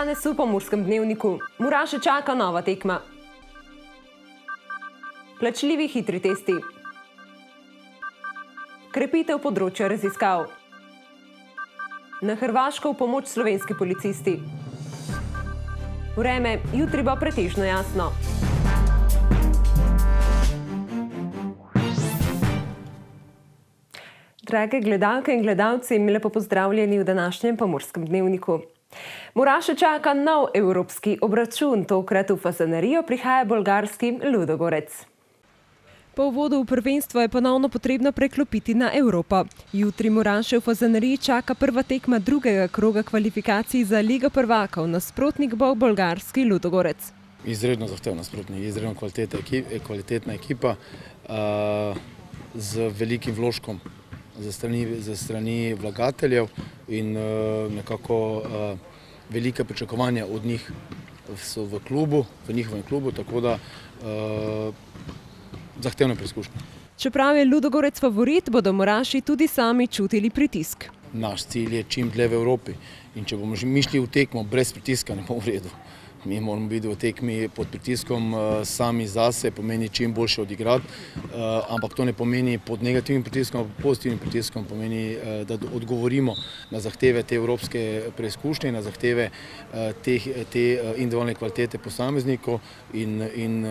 Danes v Pomurskem dnevniku. Muraše čaka nova tekma. Plačljivi hitri testi. Krepitev področja raziskav. Na Hrvaško v pomoč slovenski policisti. Vreme, jutri bo pretežno jasno. Drage gledalke in gledalci, lepo pozdravljeni v današnjem Pomurskem dnevniku. Muraše čaka nov evropski obračun, tokrat v Fasanerijo prihaja bolgarski Ludogorec. Po uvodu v prvenstvo je ponovno potrebno preklopiti na Evropo. Jutri Muraše v Fasaneriji čaka prva tekma drugega kroga kvalifikacij za Ligo prvakov. Nasprotnik bo bolgarski Ludogorec. Izredno zahtevna nasprotnik, izredno kvalitetna ekipa z velikim vložkom za strani vlagateljev in nekako velike pričakovanja od njih so v njihovem klubu, tako da zahtevne preizkušnje. Čeprav je Ludogorec favorit, bodo Muraši tudi sami čutili pritisk. Naš cilj je čim dlje v Evropi in če bomo mi šli v tekmo brez pritiska, ne bomo v redu. Mi moramo biti v tekmi pod pritiskom sami zase, pomeni čim boljše odigrati, ampak to ne pomeni pod negativnim pritiskom, pod pozitivnim pritiskom, pomeni, da odgovorimo na zahteve te evropske preizkušnje, na zahteve te individualne kvalitete posameznikov in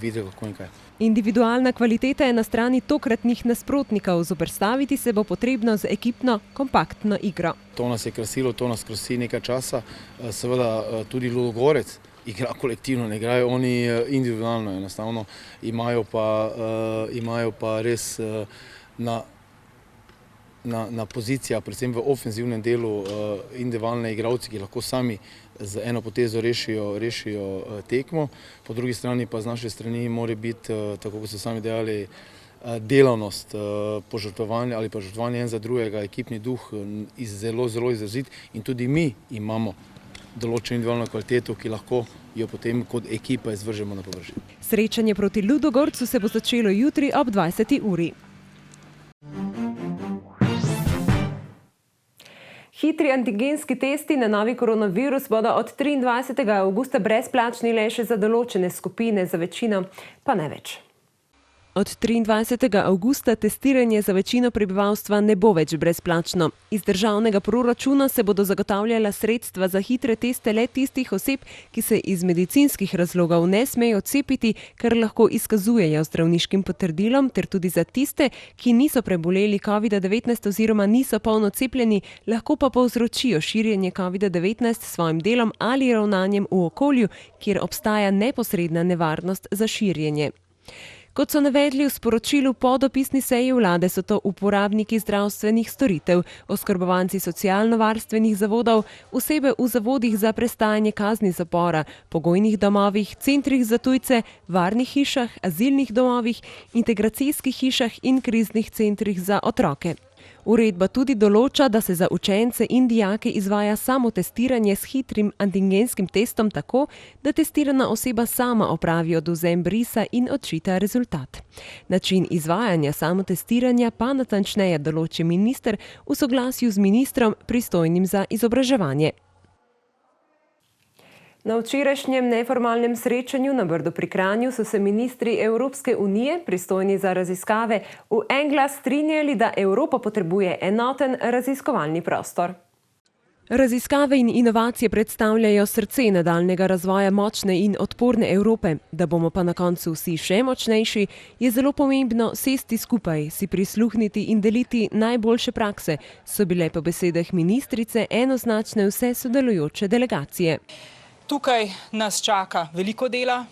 videti kako in kaj. Individualna kvaliteta je na strani tokratnih nasprotnikov, zoperstaviti se bo potrebno z ekipno, kompaktno igro. To nas je krasilo, to nas krasi nekaj časa. Seveda tudi Ludogorec igra kolektivno, ne igrajo oni individualno, enostavno imajo pa res na pozicijah, predvsem v ofenzivnem delu, individualne igralci, ki lahko sami z eno potezo rešijo tekmo. Po drugi strani pa z naše strani mora biti, tako kot so sami dejali, delavnost, požrtvovanje ali pa žrtvovanje en za drugega, ekipni duh zelo izrazit in tudi mi imamo določeno individualno kvaliteto, ki lahko jo potem kot ekipa izvržemo na površje. Srečanje proti Ludogorcu se bo začelo jutri ob 20. uri. Hitri antigenski testi na novi koronavirus bodo od 23. avgusta brezplačni le še za določene skupine, za večino pa ne več. Od 23. avgusta testiranje za večino prebivalstva ne bo več brezplačno. Iz državnega proračuna se bodo zagotavljala sredstva za hitre teste le tistih oseb, ki se iz medicinskih razlogov ne smejo cepiti, kar lahko izkazujejo zdravniškim potrdilom, ter tudi za tiste, ki niso preboleli COVID-19 oziroma niso polno cepljeni, lahko pa povzročijo širjenje COVID-19 s svojim delom ali ravnanjem v okolju, kjer obstaja neposredna nevarnost za širjenje. Kot so navedli v sporočilu po dopisni seji vlade, so to uporabniki zdravstvenih storitev, oskrbovanci socialno-varstvenih zavodov, osebe v zavodih za prestajanje kazni zapora, pogojnih domovih, centrih za tujce, varnih hišah, azilnih domovih, integracijskih hišah in kriznih centrih za otroke. Uredba tudi določa, da se za učence in dijake izvaja samotestiranje s hitrim antigenskim testom tako, da testirana oseba sama opravi odvzem brisa in odčita rezultat. Način izvajanja samotestiranja pa natančneje določi minister v soglasju z ministrom, pristojnim za izobraževanje. Na včerajšnjem neformalnem srečanju na Brdu pri Kranju so se ministri Evropske unije, pristojni za raziskave, v en glas strinjali, da Evropa potrebuje enoten raziskovalni prostor. Raziskave in inovacije predstavljajo srce nadaljnjega razvoja močne in odporne Evrope. Da bomo pa na koncu vsi še močnejši, je zelo pomembno sesti skupaj, si prisluhniti in deliti najboljše prakse, so bile po besedah ministrice enoznačne vse sodelujoče delegacije. Tukaj nas čaka veliko dela,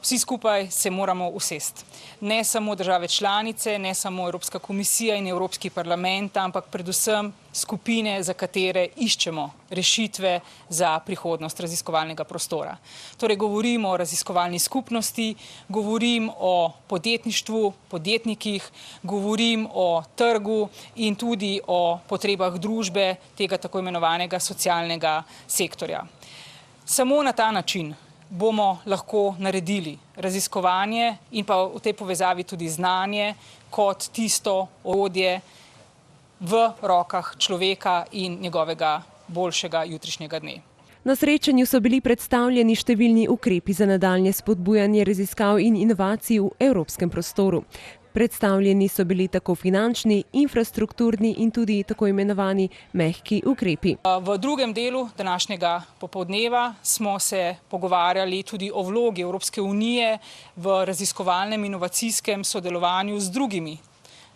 vsi skupaj se moramo usesti. Ne samo države članice, ne samo Evropska komisija in Evropski parlament, ampak predvsem skupine, za katere iščemo rešitve za prihodnost raziskovalnega prostora. Torej govorim o raziskovalni skupnosti, govorim o podjetništvu, podjetnikih, govorim o trgu in tudi o potrebah družbe, tega tako imenovanega socialnega sektorja. Samo na ta način bomo lahko naredili raziskovanje in pa v tej povezavi tudi znanje kot tisto orodje v rokah človeka in njegovega boljšega jutrišnjega dne. Na srečanju so bili predstavljeni številni ukrepi za nadaljnje spodbujanje raziskav in inovacij v evropskem prostoru. Predstavljeni so bili tako finančni, infrastrukturni in tudi tako imenovani mehki ukrepi. V drugem delu današnjega popoldneva smo se pogovarjali tudi o vlogi Evropske unije v raziskovalnem inovacijskem sodelovanju z drugimi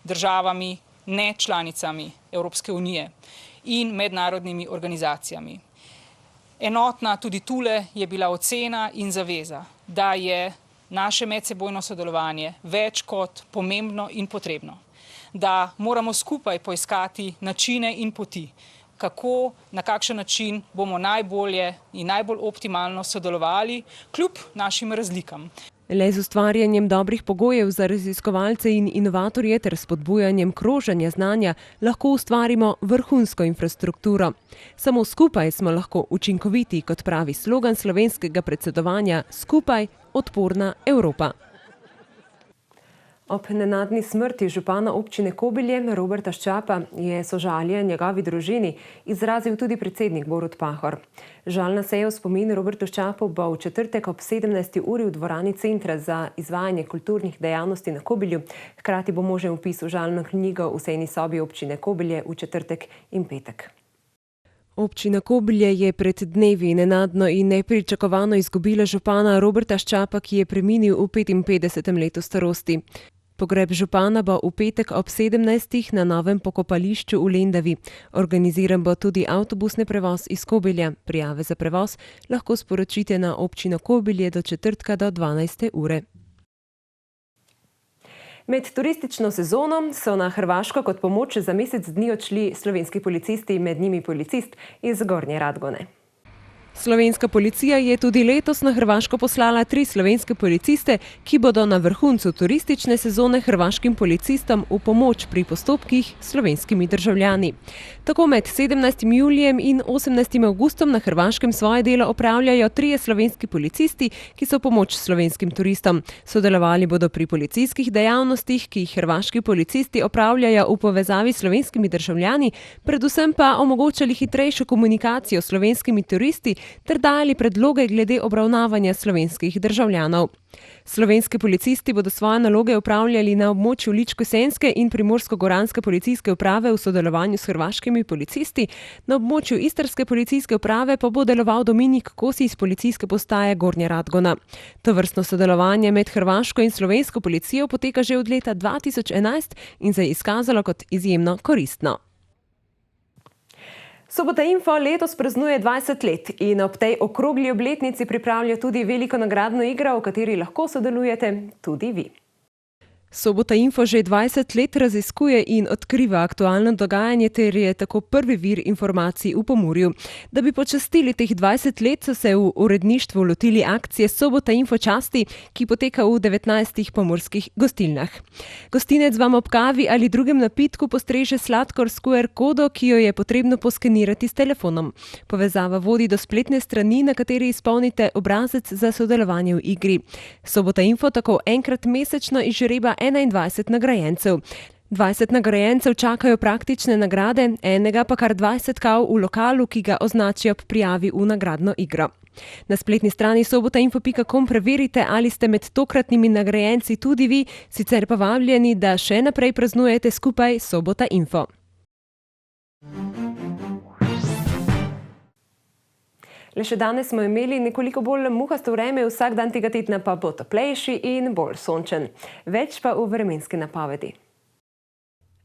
državami, ne članicami Evropske unije in mednarodnimi organizacijami. Enotna tudi tule je bila ocena in zaveza, da je naše medsebojno sodelovanje več kot pomembno in potrebno. Da moramo skupaj poiskati načine in poti, kako, na kakšen način bomo najbolje in najbolj optimalno sodelovali kljub našim razlikam. Le z ustvarjanjem dobrih pogojev za raziskovalce in inovatorje ter spodbujanjem kroženja znanja lahko ustvarimo vrhunsko infrastrukturo. Samo skupaj smo lahko učinkoviti, kot pravi slogan slovenskega predsedovanja: Skupaj odporna Evropa. Ob nenadni smrti župana občine Kobilje Roberta Ščapa je sožalje njegovi družini izrazil tudi predsednik Borut Pahor. Žalna seja v spomin Robertu Ščapu bo v četrtek ob 17. uri v dvorani Centra za izvajanje kulturnih dejavnosti na Kobilju. Hkrati bo možen vpis v žalno knjigo v sejni sobi občine Kobilje v četrtek in petek. Občina Kobilje je pred dnevi nenadno in nepričakovano izgubila župana Roberta Ščapa, ki je preminil v 55. letu starosti. Pogreb župana bo v petek ob 17. na novem pokopališču v Lendavi. Organiziran bo tudi avtobusni prevoz iz Kobilja. Prijave za prevoz lahko sporočite na občino Kobilje do četrtka do 12. ure. Med turistično sezono so na Hrvaško kot pomoč za mesec dni odšli slovenski policisti, med njimi policist iz Gornje Radgone. Slovenska policija je tudi letos na Hrvaško poslala 3 slovenske policiste, ki bodo na vrhuncu turistične sezone hrvaškim policistom v pomoč pri postopkih s slovenskimi državljani. Tako med 17. julijem in 18. avgustom na Hrvaškem svoje delo opravljajo 3 slovenski policisti, ki so pomoč slovenskim turistom. Sodelovali bodo pri policijskih dejavnostih, ki jih hrvaški policisti opravljajo v povezavi s slovenskimi državljani, predvsem pa omogočali hitrejšo komunikacijo s slovenskimi turisti ter dali predloge glede obravnavanja slovenskih državljanov. Slovenski policisti bodo svoje naloge opravljali na območju Ličko-senjske in Primorsko-goranske policijske uprave v sodelovanju s hrvaškimi policisti, na območju Istrske policijske uprave pa bo deloval Dominik Kosi iz policijske postaje Gornja Radgona. Tovrstno sodelovanje med hrvaško in slovensko policijo poteka že od leta 2011 in se je izkazalo kot izjemno koristno. Sobota Info letos praznuje 20 let in ob tej okrogli obletnici pripravlja tudi veliko nagradno igro, v kateri lahko sodelujete tudi vi. Sobota Info že 20 let raziskuje in odkriva aktualno dogajanje ter je tako prvi vir informacij v Pomurju. Da bi počastili teh 20 let, so se v uredništvu lotili akcije Sobota Info časti, ki poteka v 19 pomurskih gostilnah. Gostinec vam ob kavi ali drugem napitku postreže sladkor s QR kodo, ki jo je potrebno poskenirati s telefonom. Povezava vodi do spletne strani, na kateri izpolnite obrazec za sodelovanje v igri. Sobota Info tako enkrat mesečno izžreba 21 nagrajencev. 20 nagrajencev čakajo praktične nagrade, enega pa kar 20 kav v lokalu, ki ga označijo ob prijavi v nagradno igro. Na spletni strani sobotainfo.com preverite, ali ste med tokratnimi nagrajenci tudi vi, sicer pa vabljeni, da še naprej praznujete skupaj Sobota Info. Le še danes smo imeli nekoliko bolj muhasto vreme, vsak dan tega tedna pa bo toplejši in bolj sončen. Več pa v vremenski napovedi.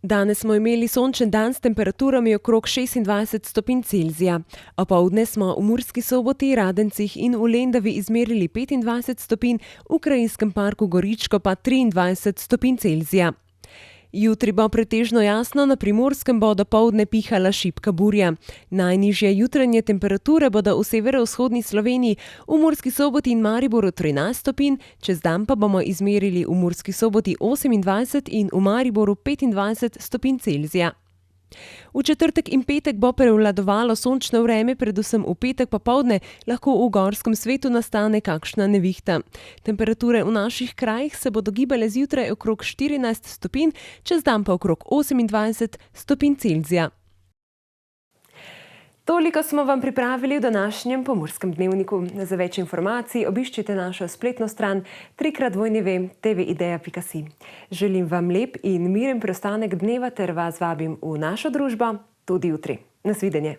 Danes smo imeli sončen dan s temperaturami okrog 26 stopinj Celzija. Opoldne smo v Murski Soboti, Radencih in v Lendavi izmerili 25 stopinj, v Krajinskem parku Goričko pa 23 stopinj Celzija. Jutri bo pretežno jasno, na Primorskem bo dopoldne pihala šibka burja. Najnižje jutranje temperature bodo v severovzhodni Sloveniji, v Murski Soboti in Mariboru 13 stopinj, čez dan pa bomo izmerili v Murski Soboti 28 in v Mariboru 25 stopinj Celzija. V četrtek in petek bo prevladovalo sončno vreme, predvsem v petek popoldne lahko v gorskem svetu nastane kakšna nevihta. Temperature v naših krajih se bodo gibale zjutraj okrog 14 stopinj, čez dan pa okrog 28 stopinj Celzija. Toliko smo vam pripravili v današnjem Pomurskem dnevniku. Za več informacij obiščite našo spletno stran www.tvidea.si. Želim vam lep in miren preostanek dneva ter vas vabim v našo družbo tudi jutri. Nasvidenje.